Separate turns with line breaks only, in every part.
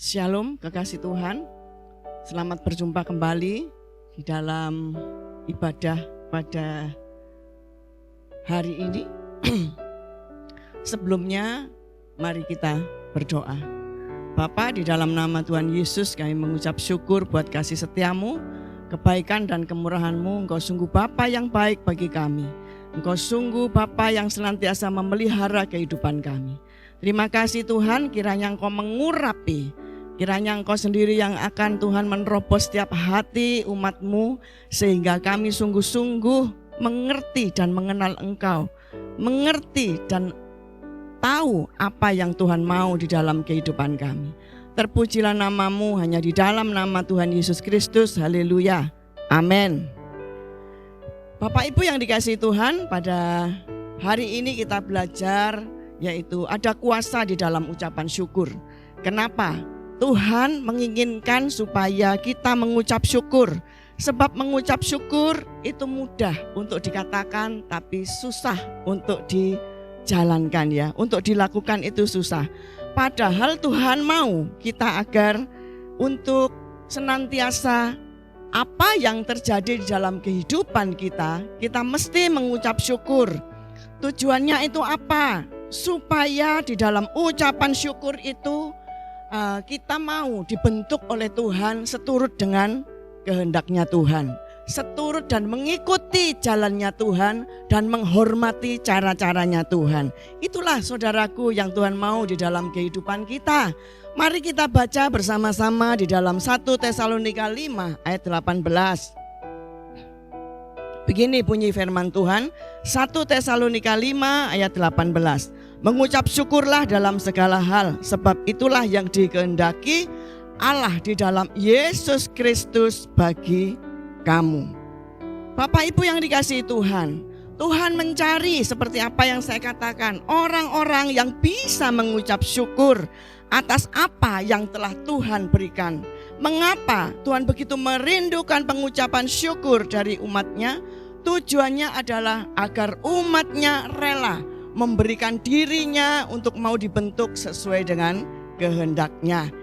Shalom, kekasih Tuhan. Selamat berjumpa kembali di dalam ibadah pada hari ini. Sebelumnya, mari kita berdoa. Bapa, di dalam nama Tuhan Yesus kami mengucap syukur buat kasih setiamu, kebaikan dan kemurahan-Mu. Engkau sungguh Bapa yang baik bagi kami. Engkau sungguh Bapa yang senantiasa memelihara kehidupan kami. Terima kasih Tuhan, kiranya Engkau mengurapi, kiranya Engkau sendiri yang akan Tuhan menerobos setiap hati umat-Mu, sehingga kami sungguh-sungguh mengerti dan mengenal Engkau, mengerti dan tahu apa yang Tuhan mau di dalam kehidupan kami. Terpujilah nama-Mu hanya di dalam nama Tuhan Yesus Kristus. Haleluya. Amin. Bapak Ibu yang dikasihi Tuhan, pada hari ini kita belajar yaitu ada kuasa di dalam ucapan syukur. Kenapa? Tuhan menginginkan supaya kita mengucap syukur. Sebab mengucap syukur itu mudah untuk dikatakan tapi susah untuk dijalankan ya. Untuk dilakukan itu susah. Padahal Tuhan mau kita agar untuk senantiasa apa yang terjadi di dalam kehidupan kita mesti mengucap syukur. Tujuannya itu apa? Supaya di dalam ucapan syukur itu kita mau dibentuk oleh Tuhan seturut dengan kehendaknya Tuhan, seturut dan mengikuti jalannya Tuhan dan menghormati cara-caranya Tuhan. Itulah saudaraku yang Tuhan mau di dalam kehidupan kita. Mari kita baca bersama-sama di dalam 1 Tesalonika 5 ayat 18. Begini bunyi firman Tuhan, 1 Tesalonika 5 ayat 18. Mengucap syukurlah dalam segala hal, sebab itulah yang dikehendaki Allah di dalam Yesus Kristus bagi kamu. Bapak Ibu yang dikasihi Tuhan, Tuhan mencari seperti apa yang saya katakan, orang-orang yang bisa mengucap syukur atas apa yang telah Tuhan berikan. Mengapa Tuhan begitu merindukan pengucapan syukur dari umatnya? Tujuannya adalah agar umatnya rela memberikan dirinya untuk mau dibentuk sesuai dengan kehendaknya.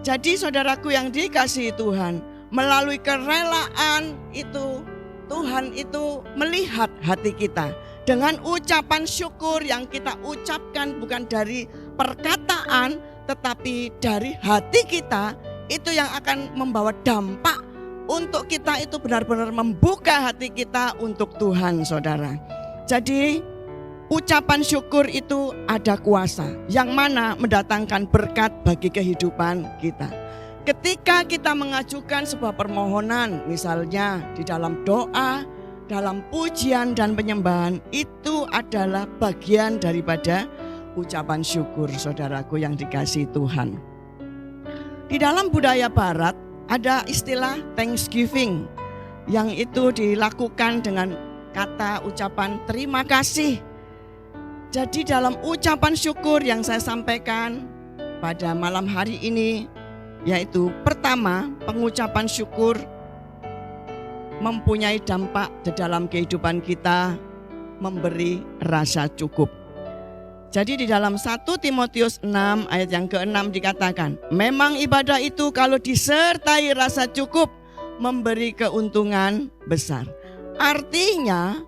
Jadi saudaraku yang dikasihi Tuhan, melalui kerelaan itu Tuhan itu melihat hati kita. Dengan ucapan syukur yang kita ucapkan bukan dari perkataan tetapi dari hati kita, itu yang akan membawa dampak untuk kita itu benar-benar membuka hati kita untuk Tuhan, saudara. Jadi ucapan syukur itu ada kuasa yang mana mendatangkan berkat bagi kehidupan kita. Ketika kita mengajukan sebuah permohonan, misalnya di dalam doa, dalam pujian dan penyembahan, itu adalah bagian daripada ucapan syukur, saudaraku yang dikasihi Tuhan. Di dalam budaya barat ada istilah Thanksgiving yang itu dilakukan dengan kata ucapan terima kasih. Jadi dalam ucapan syukur yang saya sampaikan pada malam hari ini, yaitu pertama, pengucapan syukur mempunyai dampak di dalam kehidupan kita, memberi rasa cukup. Jadi di dalam 1 Timotius 6 ayat yang ke-6 dikatakan, memang ibadah itu kalau disertai rasa cukup memberi keuntungan besar. Artinya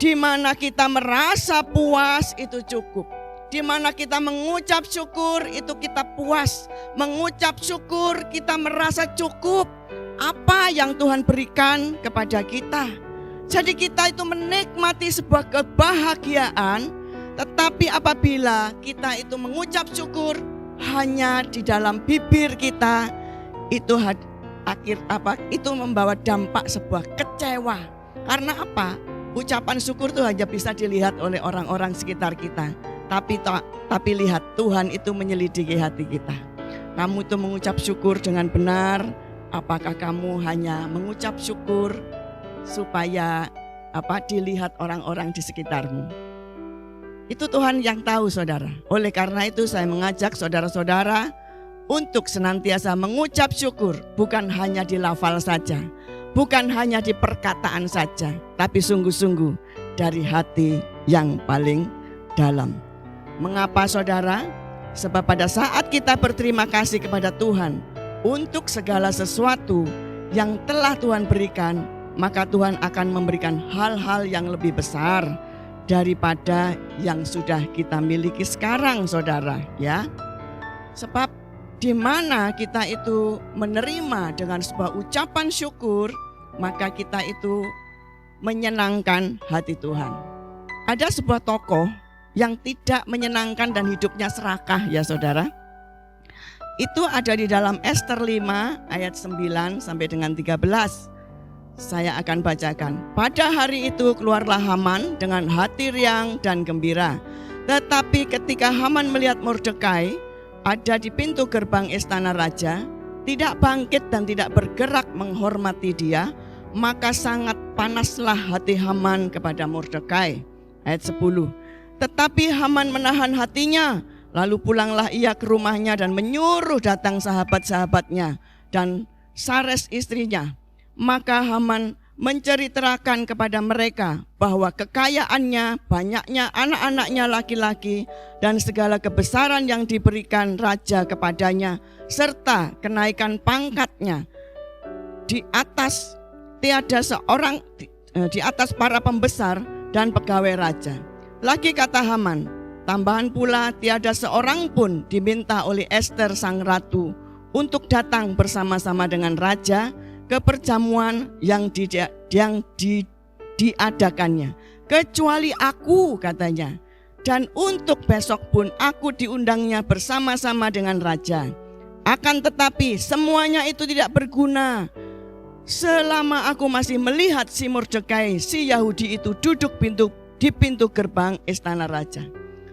di mana kita merasa puas itu cukup. Di mana kita mengucap syukur itu kita puas. Mengucap syukur kita merasa cukup apa yang Tuhan berikan kepada kita. Jadi kita itu menikmati sebuah kebahagiaan. Tetapi apabila kita itu mengucap syukur hanya di dalam bibir kita, itu itu membawa dampak sebuah kecewa. Karena apa? Ucapan syukur itu hanya bisa dilihat oleh orang-orang sekitar kita. Tapi lihat, Tuhan itu menyelidiki hati kita. Kamu itu mengucap syukur dengan benar, apakah kamu hanya mengucap syukur supaya dilihat orang-orang di sekitarmu? Itu Tuhan yang tahu, saudara. Oleh karena itu saya mengajak saudara-saudara untuk senantiasa mengucap syukur, bukan hanya di lafal saja, bukan hanya di perkataan saja, tapi sungguh-sungguh dari hati yang paling dalam. Mengapa, saudara? Sebab pada saat kita berterima kasih kepada Tuhan untuk segala sesuatu yang telah Tuhan berikan, maka Tuhan akan memberikan hal-hal yang lebih besar daripada yang sudah kita miliki sekarang, saudara, ya. Sebab di mana kita itu menerima dengan sebuah ucapan syukur, maka kita itu menyenangkan hati Tuhan. Ada sebuah tokoh yang tidak menyenangkan dan hidupnya serakah, ya saudara. Itu ada di dalam Ester 5 ayat 9 sampai dengan 13. Saya akan bacakan. Pada hari itu keluarlah Haman dengan hati riang dan gembira. Tetapi ketika Haman melihat Mordekai ada di pintu gerbang istana raja, tidak bangkit dan tidak bergerak menghormati dia, maka sangat panaslah hati Haman kepada Mordekai. Ayat 10. Tetapi Haman menahan hatinya, lalu pulanglah ia ke rumahnya dan menyuruh datang sahabat-sahabatnya dan Sares istrinya. Maka Haman menceritakan kepada mereka bahwa kekayaannya, banyaknya anak-anaknya laki-laki, dan segala kebesaran yang diberikan raja kepadanya, serta kenaikan pangkatnya di atas tiada seorang di atas para pembesar dan pegawai raja. Lagi kata Haman, tambahan pula tiada seorang pun diminta oleh Ester sang ratu untuk datang bersama-sama dengan raja ke perjamuan yang diadakannya, kecuali aku, katanya. Dan untuk besok pun aku diundangnya bersama-sama dengan raja. Akan tetapi semuanya itu tidak berguna selama aku masih melihat si Mordekai, si Yahudi itu duduk di pintu gerbang istana raja.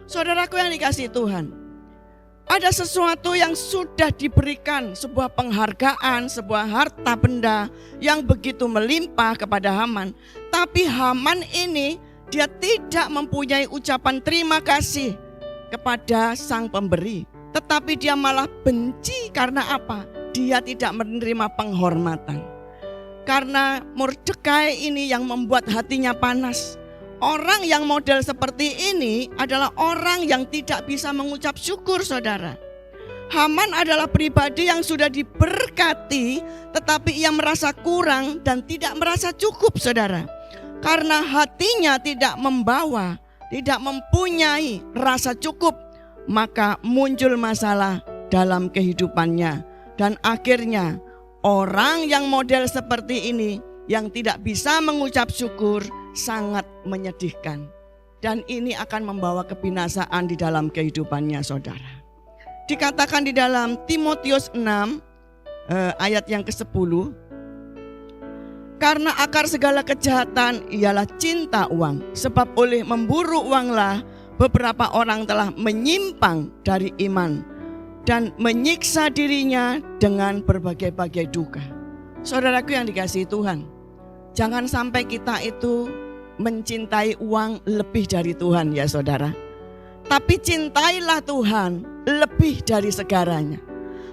Saudaraku yang dikasihi Tuhan, ada sesuatu yang sudah diberikan, sebuah penghargaan, sebuah harta benda yang begitu melimpah kepada Haman. Tapi Haman ini dia tidak mempunyai ucapan terima kasih kepada sang pemberi, tetapi dia malah benci. Karena apa? Dia tidak menerima penghormatan. Karena Mordekai ini yang membuat hatinya panas. Orang yang model seperti ini adalah orang yang tidak bisa mengucap syukur, saudara. Haman adalah pribadi yang sudah diberkati, tetapi ia merasa kurang dan tidak merasa cukup, saudara. Karena hatinya tidak membawa, tidak mempunyai rasa cukup, maka muncul masalah dalam kehidupannya. Dan akhirnya orang yang model seperti ini yang tidak bisa mengucap syukur sangat menyedihkan. Dan ini akan membawa kebinasaan di dalam kehidupannya, saudara. Dikatakan di dalam Timotius 6 ayat yang ke-10, karena akar segala kejahatan ialah cinta uang, sebab oleh memburu uanglah beberapa orang telah menyimpang dari iman dan menyiksa dirinya dengan berbagai-bagai duka. Saudaraku yang dikasihi Tuhan, jangan sampai kita itu mencintai uang lebih dari Tuhan, ya saudara. Tapi cintailah Tuhan lebih dari segalanya.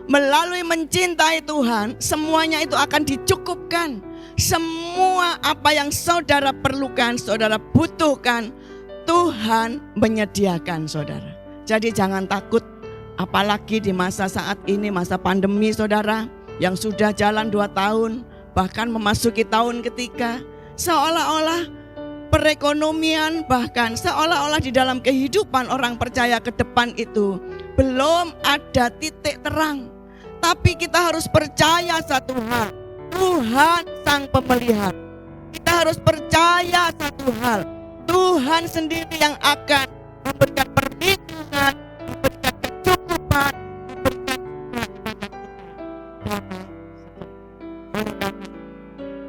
Melalui mencintai Tuhan, semuanya itu akan dicukupkan. Semua apa yang saudara perlukan, saudara butuhkan, Tuhan menyediakan, saudara. Jadi jangan takut, apalagi di masa saat ini, masa pandemi, saudara, yang sudah jalan 2 tahun, bahkan memasuki tahun ketiga, seolah-olah perekonomian, bahkan seolah-olah di dalam kehidupan orang percaya ke depan itu belum ada titik terang. Tapi kita harus percaya satu hal, Tuhan sang pemelihara. Kita harus percaya satu hal, Tuhan sendiri yang akan memberikan perlindungan, memberikan kecukupan, memberikan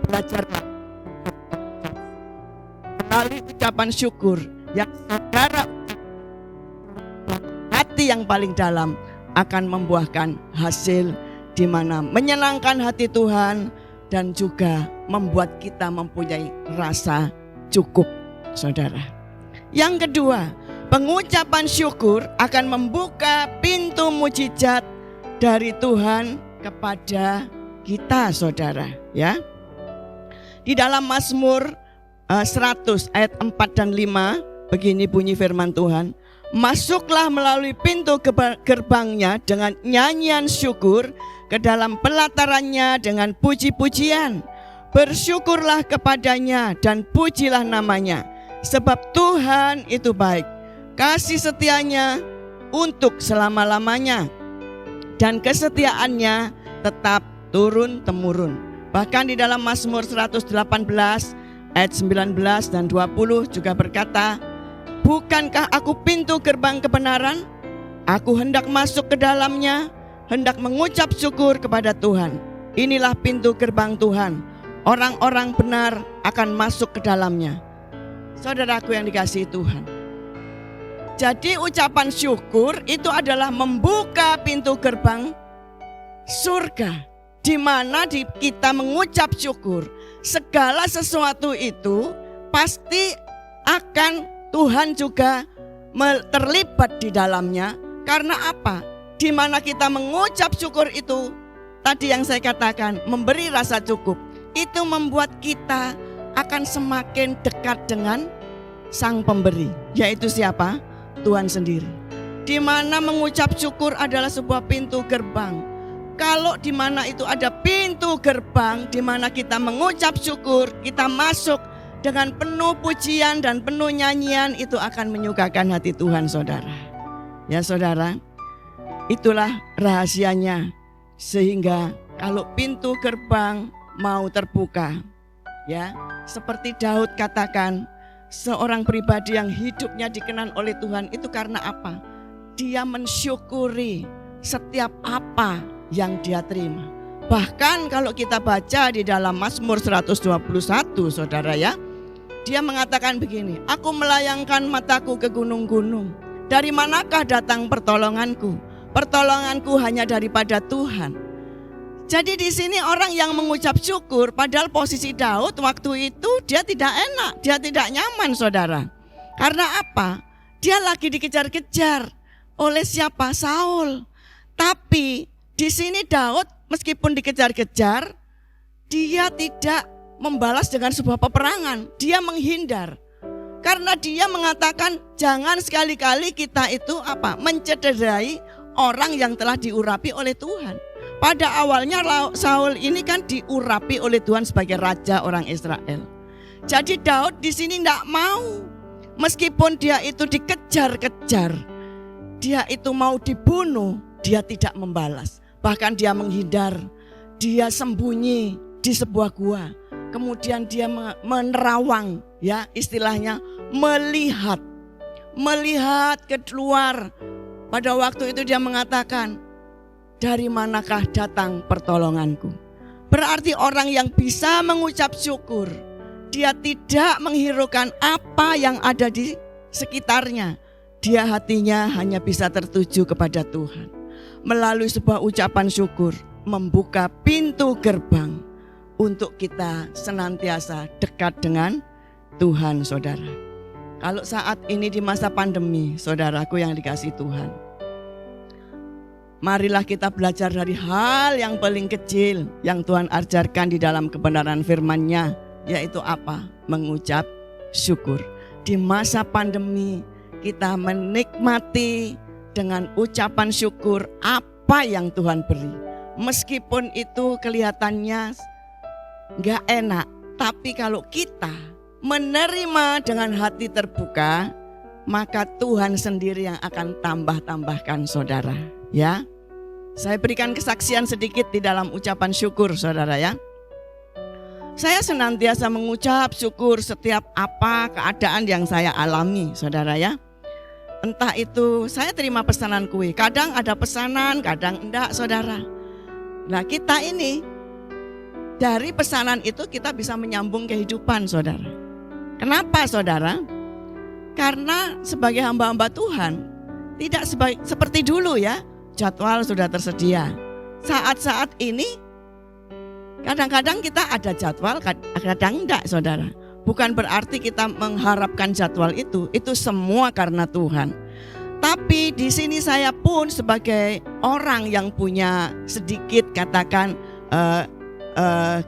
belajarlah melalui ucapan syukur yang saudara hati yang paling dalam akan membuahkan hasil di mana menyenangkan hati Tuhan dan juga membuat kita mempunyai rasa cukup, saudara. Yang kedua, pengucapan syukur akan membuka pintu mujizat dari Tuhan kepada kita, saudara, ya. Di dalam Mazmur 100 ayat 4 dan 5 begini bunyi firman Tuhan, Masuklah melalui pintu gerbangnya dengan nyanyian syukur, ke dalam pelatarannya dengan puji-pujian. Bersyukurlah kepadanya dan pujilah namanya, sebab Tuhan itu baik, kasih setianya untuk selama-lamanya, dan kesetiaannya tetap turun-temurun. Bahkan di dalam Mazmur 118 ayat 19 dan 20 juga berkata, bukankah aku pintu gerbang kebenaran? Aku hendak masuk ke dalamnya, hendak mengucap syukur kepada Tuhan. Inilah pintu gerbang Tuhan, orang-orang benar akan masuk ke dalamnya. Saudaraku yang dikasihi Tuhan, jadi ucapan syukur itu adalah membuka pintu gerbang surga, di mana kita mengucap syukur, segala sesuatu itu pasti akan Tuhan juga terlibat di dalamnya. Karena apa? Di mana kita mengucap syukur itu, tadi yang saya katakan, memberi rasa cukup, itu membuat kita akan semakin dekat dengan Sang Pemberi, yaitu siapa? Tuhan sendiri. Di mana mengucap syukur adalah sebuah pintu gerbang. Kalau di mana itu ada pintu gerbang, di mana kita mengucap syukur, kita masuk dengan penuh pujian dan penuh nyanyian, itu akan menyukakan hati Tuhan, saudara. Ya saudara, itulah rahasianya. Sehingga kalau pintu gerbang mau terbuka, ya, seperti Daud katakan, seorang pribadi yang hidupnya dikenan oleh Tuhan itu karena apa? Dia mensyukuri setiap apa yang dia terima. Bahkan kalau kita baca di dalam Mazmur 121, saudara ya, dia mengatakan begini, aku melayangkan mataku ke gunung-gunung. Dari manakah datang pertolonganku? Pertolonganku hanya daripada Tuhan. Jadi di sini orang yang mengucap syukur, padahal posisi Daud waktu itu dia tidak enak, dia tidak nyaman, saudara. Karena apa? Dia lagi dikejar-kejar oleh siapa? Saul. Tapi di sini Daud meskipun dikejar-kejar, dia tidak membalas dengan sebuah peperangan, dia menghindar. Karena dia mengatakan jangan sekali-kali kita itu mencederai orang yang telah diurapi oleh Tuhan. Pada awalnya Saul ini kan diurapi oleh Tuhan sebagai raja orang Israel. Jadi Daud di sini tidak mau, meskipun dia itu dikejar-kejar, dia itu mau dibunuh, dia tidak membalas. Bahkan dia menghindar, dia sembunyi di sebuah gua. Kemudian dia menerawang, ya istilahnya melihat keluar. Pada waktu itu dia mengatakan, dari manakah datang pertolonganku? Berarti orang yang bisa mengucap syukur, dia tidak menghiraukan apa yang ada di sekitarnya. Dia hatinya hanya bisa tertuju kepada Tuhan. Melalui sebuah ucapan syukur, membuka pintu gerbang untuk kita senantiasa dekat dengan Tuhan, saudara. Kalau saat ini di masa pandemi, saudaraku yang dikasihi Tuhan, marilah kita belajar dari hal yang paling kecil yang Tuhan ajarkan di dalam kebenaran firman-Nya, yaitu apa? Mengucap syukur. Di masa pandemi kita menikmati dengan ucapan syukur apa yang Tuhan beri. Meskipun itu kelihatannya gak enak, tapi kalau kita menerima dengan hati terbuka, maka Tuhan sendiri yang akan tambah-tambahkan, saudara. Ya, saya berikan kesaksian sedikit di dalam ucapan syukur, saudara ya. Saya senantiasa mengucap syukur setiap apa keadaan yang saya alami, saudara ya. Entah itu saya terima pesanan kue, kadang ada pesanan, kadang enggak, saudara. Nah kita ini dari pesanan itu kita bisa menyambung kehidupan, saudara. Kenapa, saudara? Karena sebagai hamba-hamba Tuhan tidak seperti dulu ya, jadwal sudah tersedia. Saat-saat ini kadang-kadang kita ada jadwal, kadang enggak, saudara. Bukan berarti kita mengharapkan jadwal itu semua karena Tuhan. Tapi di sini saya pun sebagai orang yang punya sedikit katakan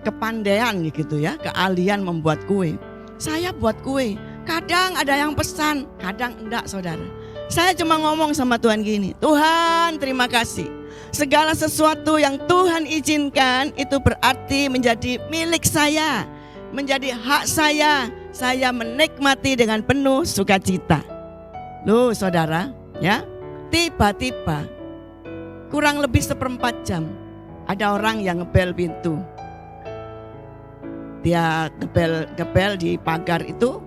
kepandaian gitu ya, keahlian membuat kue. Saya buat kue, kadang ada yang pesan, kadang enggak, saudara. Saya cuma ngomong sama Tuhan gini, Tuhan terima kasih. Segala sesuatu yang Tuhan izinkan itu berarti menjadi milik saya, menjadi hak saya. Saya menikmati dengan penuh sukacita. Loh saudara, ya, tiba-tiba kurang lebih 1/4 jam ada orang yang ngebel pintu. Dia ngebel di pagar itu,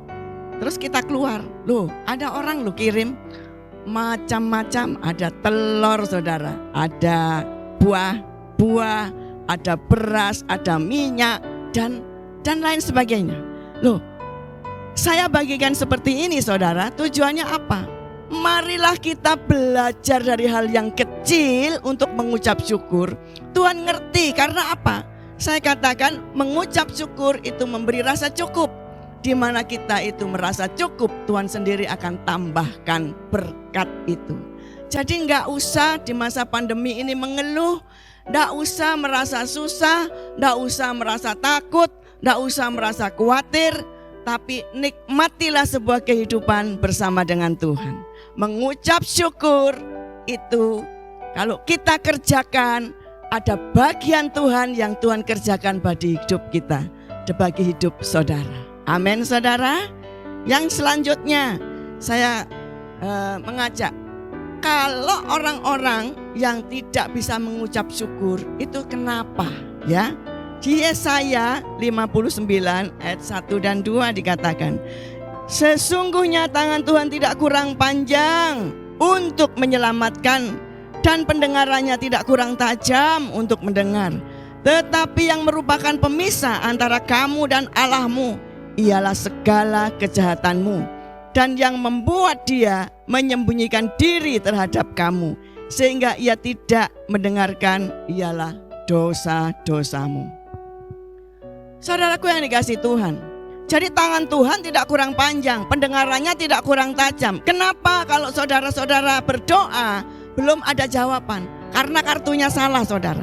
terus kita keluar. Loh, ada orang kirim macam-macam, ada telur saudara, ada buah, ada beras, ada minyak dan lain sebagainya. Loh, saya bagikan seperti ini saudara, tujuannya apa? Marilah kita belajar dari hal yang kecil untuk mengucap syukur. Tuhan ngerti, karena apa? Saya katakan mengucap syukur itu memberi rasa cukup. Di mana kita itu merasa cukup, Tuhan sendiri akan tambahkan berkat itu. Jadi enggak usah di masa pandemi ini mengeluh, enggak usah merasa susah, enggak usah merasa takut, enggak usah merasa khawatir. Tapi nikmatilah sebuah kehidupan bersama dengan Tuhan. Mengucap syukur itu kalau kita kerjakan, ada bagian Tuhan yang Tuhan kerjakan bagi hidup kita, bagi hidup saudara. Amin saudara. Yang selanjutnya saya mengajak, kalau orang-orang yang tidak bisa mengucap syukur itu kenapa ya? Di Yesaya 59 ayat 1 dan 2 dikatakan, sesungguhnya tangan Tuhan tidak kurang panjang untuk menyelamatkan, dan pendengarannya tidak kurang tajam untuk mendengar. Tetapi yang merupakan pemisah antara kamu dan Allahmu ialah segala kejahatanmu, dan yang membuat dia menyembunyikan diri terhadap kamu, sehingga ia tidak mendengarkan ialah dosa-dosamu. Saudaraku yang dikasihi Tuhan, jadi tangan Tuhan tidak kurang panjang, pendengarannya tidak kurang tajam. Kenapa kalau saudara-saudara berdoa belum ada jawaban? Karena kartunya salah saudara.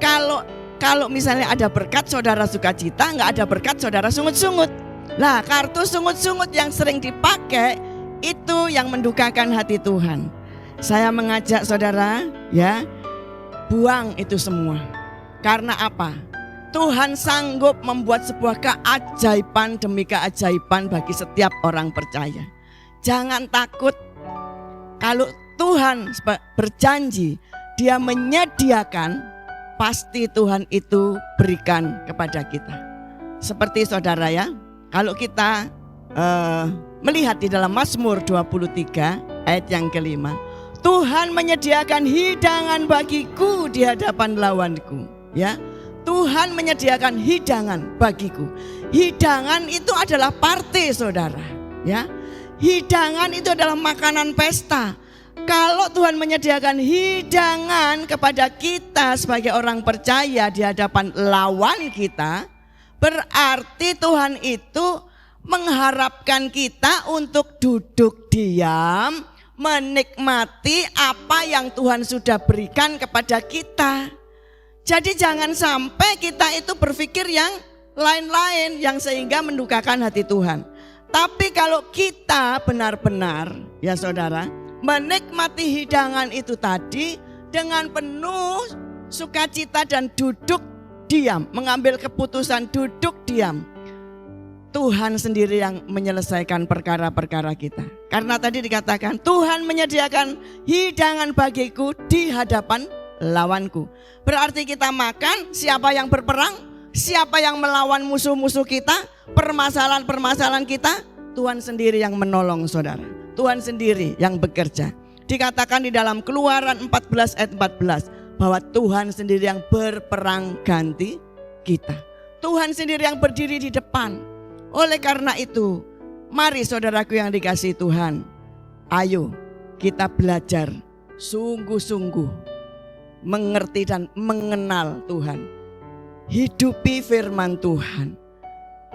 Kalau misalnya ada berkat saudara sukacita, nggak ada berkat saudara sungut-sungut. Lah kartu sungut-sungut yang sering dipakai itu yang mendukakan hati Tuhan. Saya mengajak saudara ya, buang itu semua. Karena apa? Tuhan sanggup membuat sebuah keajaiban demi keajaiban bagi setiap orang percaya. Jangan takut. Kalau Tuhan berjanji, Dia menyediakan, pasti Tuhan itu berikan kepada kita. Seperti saudara ya, kalau kita melihat di dalam Mazmur 23 ayat yang kelima, Tuhan menyediakan hidangan bagiku di hadapan lawanku. Ya, Tuhan menyediakan hidangan bagiku. Hidangan itu adalah party saudara. Ya, hidangan itu adalah makanan pesta. Kalau Tuhan menyediakan hidangan kepada kita sebagai orang percaya di hadapan lawan kita, berarti Tuhan itu mengharapkan kita untuk duduk diam, menikmati apa yang Tuhan sudah berikan kepada kita. Jadi jangan sampai kita itu berpikir yang lain-lain yang sehingga mendukakan hati Tuhan. Tapi kalau kita benar-benar ya saudara, menikmati hidangan itu tadi dengan penuh sukacita dan duduk diam, mengambil keputusan duduk diam, Tuhan sendiri yang menyelesaikan perkara-perkara kita. Karena tadi dikatakan Tuhan menyediakan hidangan bagiku di hadapan lawanku. Berarti kita makan, siapa yang berperang, siapa yang melawan musuh-musuh kita, permasalahan-permasalahan kita, Tuhan sendiri yang menolong saudara. Tuhan sendiri yang bekerja. Dikatakan di dalam Keluaran 14 ayat 14 bahwa Tuhan sendiri yang berperang ganti kita. Tuhan sendiri yang berdiri di depan. Oleh karena itu, mari saudaraku yang dikasihi Tuhan, ayo kita belajar sungguh-sungguh mengerti dan mengenal Tuhan. Hidupi firman Tuhan.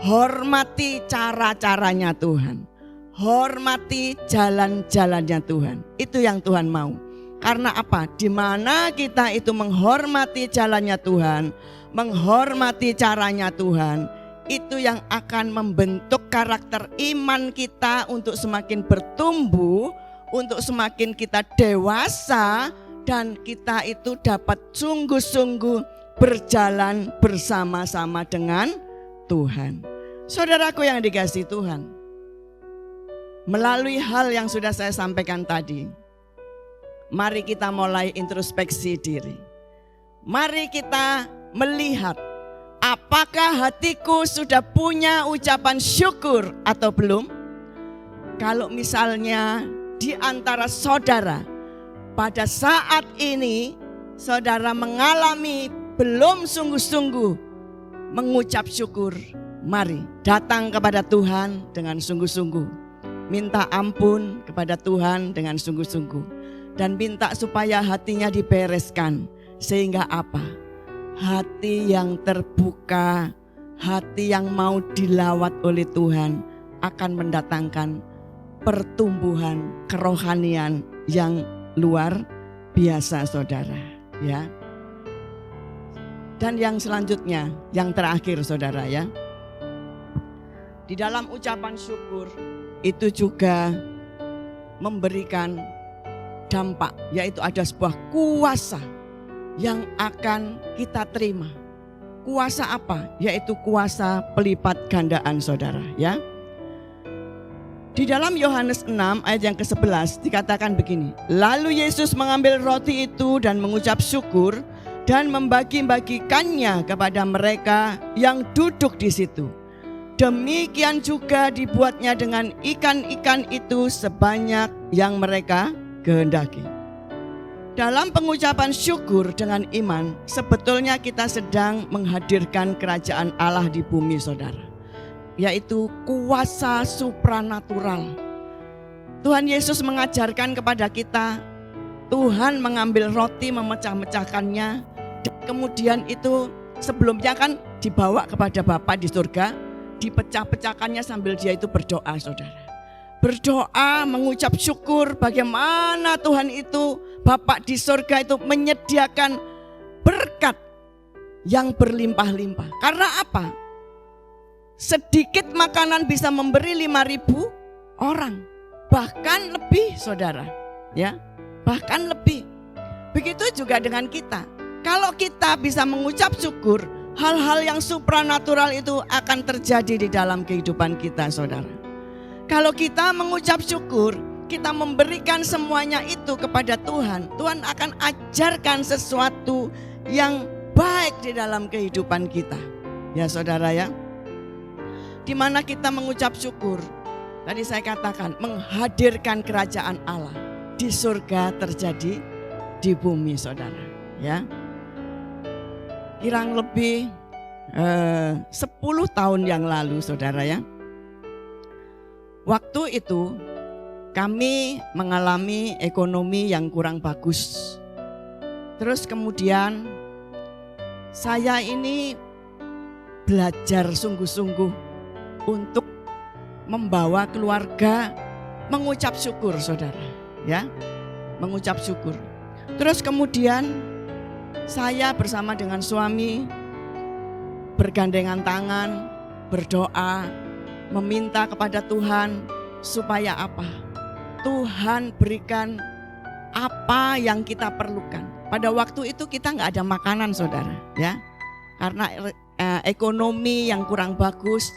Hormati cara-caranya Tuhan. Hormati jalan-jalannya Tuhan. Itu yang Tuhan mau. Karena apa? Di mana kita itu menghormati jalannya Tuhan, menghormati caranya Tuhan, itu yang akan membentuk karakter iman kita untuk semakin bertumbuh, untuk semakin kita dewasa dan kita itu dapat sungguh-sungguh berjalan bersama-sama dengan Tuhan. Saudaraku yang dikasihi Tuhan, melalui hal yang sudah saya sampaikan tadi, mari kita mulai introspeksi diri. Mari kita melihat apakah hatiku sudah punya ucapan syukur atau belum. Kalau misalnya di antara saudara pada saat ini saudara mengalami belum sungguh-sungguh mengucap syukur, mari datang kepada Tuhan dengan sungguh-sungguh. Minta ampun kepada Tuhan dengan sungguh-sungguh. Dan minta supaya hatinya dibereskan. Sehingga apa? Hati yang terbuka, hati yang mau dilawat oleh Tuhan akan mendatangkan pertumbuhan kerohanian yang luar biasa, saudara, ya. Dan yang selanjutnya, yang terakhir, saudara, ya. Di dalam ucapan syukur itu juga memberikan dampak, yaitu ada sebuah kuasa yang akan kita terima. Kuasa apa? Yaitu kuasa pelipat gandaan, saudara, ya. Di dalam Yohanes 6 ayat yang ke-11 dikatakan begini. Lalu Yesus mengambil roti itu dan mengucap syukur dan membagi-bagikannya kepada mereka yang duduk di situ. Demikian juga dibuatnya dengan ikan-ikan itu sebanyak yang mereka kehendaki. Dalam pengucapan syukur dengan iman, sebetulnya kita sedang menghadirkan kerajaan Allah di bumi, saudara. Yaitu kuasa supranatural. Tuhan Yesus mengajarkan kepada kita, Tuhan mengambil roti, memecah-mecahkannya, dan kemudian itu sebelumnya kan dibawa kepada Bapa di surga, dipecah-pecahkannya sambil dia itu berdoa, saudara. Berdoa, mengucap syukur bagaimana Tuhan itu, Bapa di surga itu menyediakan berkat yang berlimpah-limpah. Karena apa? Sedikit makanan bisa memberi 5.000 orang. Bahkan lebih, saudara, ya, bahkan lebih. Begitu juga dengan kita. Kalau kita bisa mengucap syukur, hal-hal yang supranatural itu akan terjadi di dalam kehidupan kita, saudara. Kalau kita mengucap syukur, kita memberikan semuanya itu kepada Tuhan. Tuhan akan ajarkan sesuatu yang baik di dalam kehidupan kita. Ya, saudara, ya. Di mana kita mengucap syukur, tadi saya katakan menghadirkan kerajaan Allah di surga terjadi di bumi, saudara, ya. Kurang lebih 10 tahun yang lalu, saudara, ya. Waktu itu kami mengalami ekonomi yang kurang bagus. Terus kemudian saya ini belajar sungguh-sungguh untuk membawa keluarga mengucap syukur, saudara, ya, mengucap syukur. Terus kemudian saya bersama dengan suami bergandengan tangan, berdoa, meminta kepada Tuhan supaya apa? Tuhan berikan apa yang kita perlukan. Pada waktu itu kita nggak ada makanan, saudara, ya, karena ekonomi yang kurang bagus.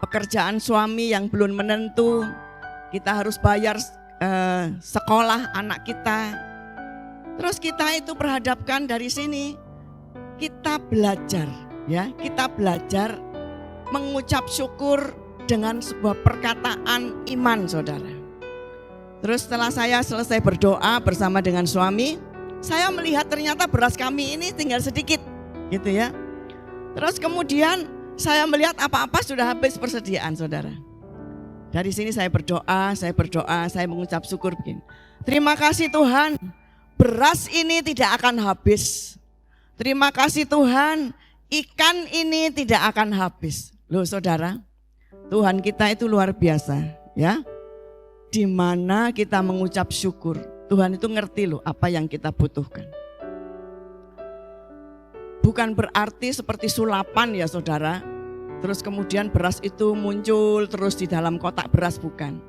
Pekerjaan suami yang belum menentu, kita harus bayar sekolah anak kita. Terus kita itu berhadapkan dari sini, kita belajar, ya, kita belajar mengucap syukur dengan sebuah perkataan iman, saudara. Terus setelah saya selesai berdoa bersama dengan suami, saya melihat ternyata beras kami ini tinggal sedikit, gitu ya. Terus kemudian saya melihat apa-apa sudah habis persediaan, saudara. Dari sini saya berdoa, saya mengucap syukur begini. Terima kasih Tuhan, beras ini tidak akan habis. Terima kasih Tuhan, ikan ini tidak akan habis. Loh, saudara, Tuhan kita itu luar biasa, ya. Di mana kita mengucap syukur, Tuhan itu ngerti loh apa yang kita butuhkan. Bukan berarti seperti sulapan, ya saudara. Terus kemudian beras itu muncul terus di dalam kotak beras, bukan.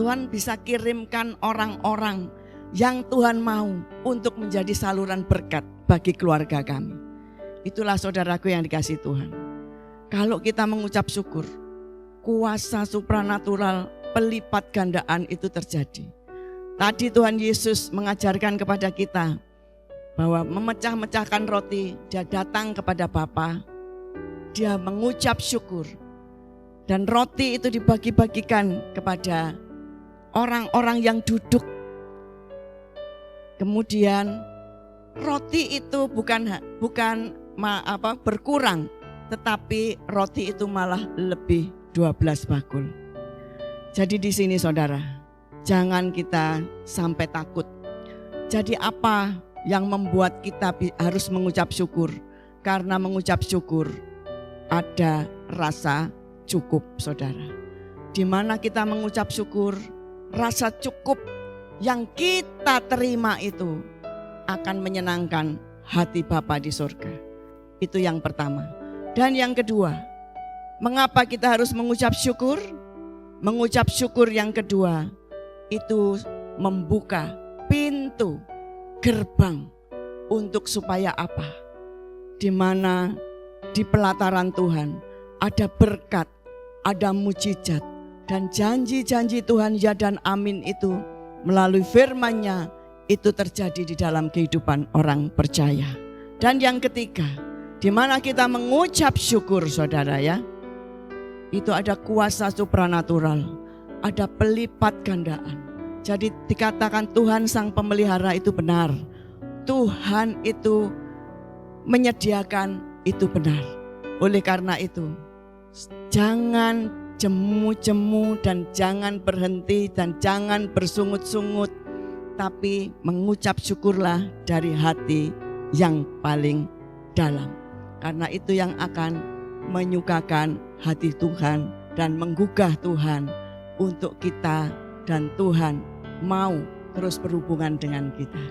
Tuhan bisa kirimkan orang-orang yang Tuhan mau untuk menjadi saluran berkat bagi keluarga kami. Itulah saudaraku yang dikasihi Tuhan. Kalau kita mengucap syukur, kuasa supranatural pelipat gandaan itu terjadi. Tadi Tuhan Yesus mengajarkan kepada kita bahwa memecah-mecahkan roti, dia datang kepada Bapa, dia mengucap syukur, dan roti itu dibagi-bagikan kepada orang-orang yang duduk. Kemudian roti itu bukan berkurang, tetapi roti itu malah lebih 12 bakul. Jadi di sini saudara, jangan kita sampai takut. Jadi apa yang membuat kita harus mengucap syukur? Karena mengucap syukur ada rasa cukup saudara. Di mana kita mengucap syukur, rasa cukup yang kita terima itu akan menyenangkan hati Bapa di surga. Itu yang pertama. Dan yang kedua, mengapa kita harus mengucap syukur? Mengucap syukur yang kedua itu membuka pintu gerbang untuk supaya apa? Di mana di pelataran Tuhan ada berkat, ada mujizat, dan janji-janji Tuhan ya dan amin itu melalui firman-Nya itu terjadi di dalam kehidupan orang percaya. Dan yang ketiga, di mana kita mengucap syukur saudara ya, itu ada kuasa supranatural, ada pelipat gandaan. Jadi dikatakan Tuhan sang pemelihara itu benar, Tuhan itu menyediakan itu benar. Oleh karena itu, jangan jemu-jemu dan jangan berhenti dan jangan bersungut-sungut, tapi mengucap syukurlah dari hati yang paling dalam. Karena itu yang akan menyukakan hati Tuhan dan menggugah Tuhan untuk kita, dan Tuhan mau terus berhubungan dengan kita.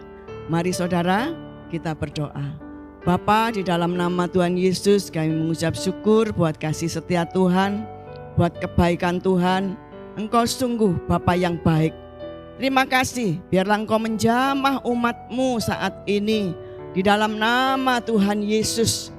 Mari saudara, kita berdoa. Bapa, di dalam nama Tuhan Yesus kami mengucap syukur buat kasih setia Tuhan, buat kebaikan Tuhan. Engkau sungguh Bapa yang baik. Terima kasih, biarlah Engkau menjamah umat-Mu saat ini di dalam nama Tuhan Yesus.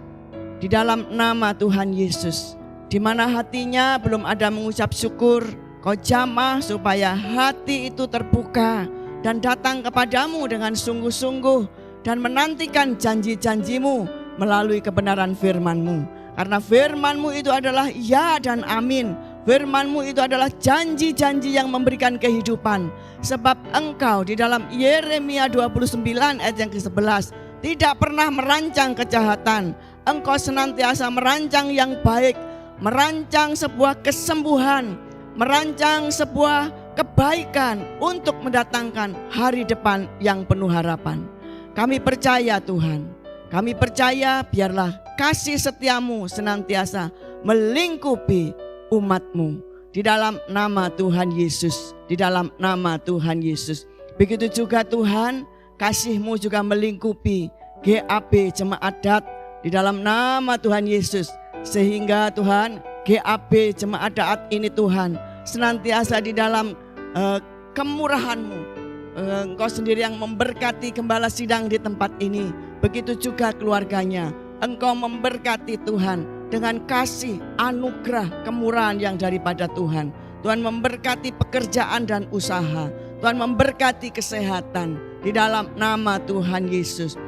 Di dalam nama Tuhan Yesus, di mana hatinya belum ada mengucap syukur, Kau jamah supaya hati itu terbuka dan datang kepadamu dengan sungguh-sungguh dan menantikan janji-janji-Mu melalui kebenaran firman-Mu. Karena firman-Mu itu adalah ya dan amin. Firman-Mu itu adalah janji-janji yang memberikan kehidupan. Sebab Engkau di dalam Yeremia 29 ayat yang ke-11 tidak pernah merancang kejahatan. Engkau senantiasa merancang yang baik, merancang sebuah kesembuhan, merancang sebuah kebaikan untuk mendatangkan hari depan yang penuh harapan. Kami percaya Tuhan, kami percaya biarlah kasih setia-Mu senantiasa melingkupi umat-Mu. Di dalam nama Tuhan Yesus, di dalam nama Tuhan Yesus. Begitu juga Tuhan, kasih-Mu juga melingkupi GAP Jemaat Dat di dalam nama Tuhan Yesus. Sehingga Tuhan, GAP Jemaat Daat ini Tuhan senantiasa di dalam kemurahan-Mu. Engkau sendiri yang memberkati gembala sidang di tempat ini. Begitu juga keluarganya. Engkau memberkati Tuhan dengan kasih, anugerah, kemurahan yang daripada Tuhan. Tuhan memberkati pekerjaan dan usaha. Tuhan memberkati kesehatan di dalam nama Tuhan Yesus.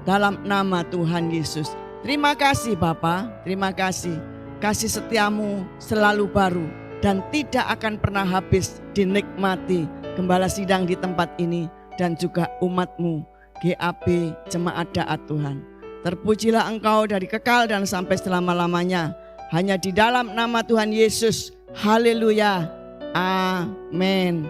Dalam nama Tuhan Yesus. Terima kasih Bapa, terima kasih. Kasih setia-Mu selalu baru dan tidak akan pernah habis dinikmati gembala sidang di tempat ini dan juga umat-Mu GAP Jemaat Daat Tuhan. Terpujilah Engkau dari kekal dan sampai selama-lamanya. Hanya di dalam nama Tuhan Yesus. Haleluya. Amin.